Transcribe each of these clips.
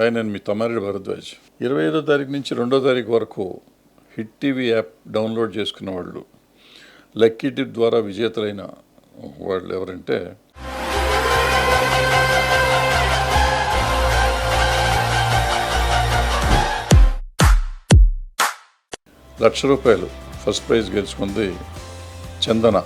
Hi, నేను మీ తమ్మారెడ్డి భరద్వాజ్. 25వ తారీఖు నుంచి 2వ తారీఖు వరకు హిట్ టీవీ యాప్ డౌన్లోడ్ చేసుకున్న వాళ్ళు, లక్కీ టిప్ ద్వారా విజేతలైన వాళ్ళు ఎవరంటే ₹1,00,000 ఫస్ట్ ప్రైజ్ గెలుచుకుంది చందన.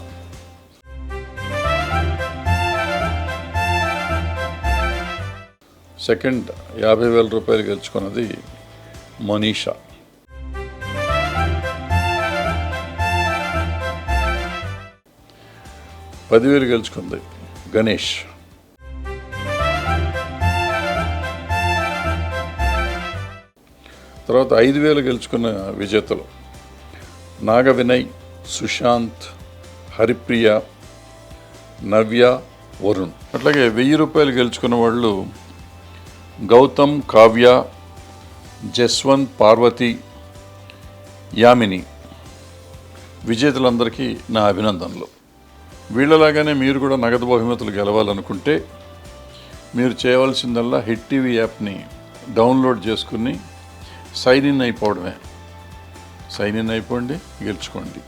సెకండ్ ₹50,000 గెలుచుకున్నది మనీషా. $10,000 గెలుచుకుంది గణేష్. తర్వాత 5,000 గెలుచుకున్న విజేతలు నాగ వినయ్, సుశాంత్, హరిప్రియ, నవ్య, వరుణ్. అట్లాగే ₹1,000 గెలుచుకున్న వాళ్ళు గౌతమ్, కావ్య, జస్వంత్, పార్వతి, యామిని. విజేతలందరికీ నా అభినందనలు. వీళ్ళలాగానే మీరు కూడా నగదు బహుమతులు గెలవాలనుకుంటే మీరు చేయవలసిందల్లా హిట్ టీవీ యాప్ని డౌన్లోడ్ చేసుకుని సైన్ ఇన్ అయిపోవడమే. సైన్ ఇన్ అయిపోండి, గెలుచుకోండి.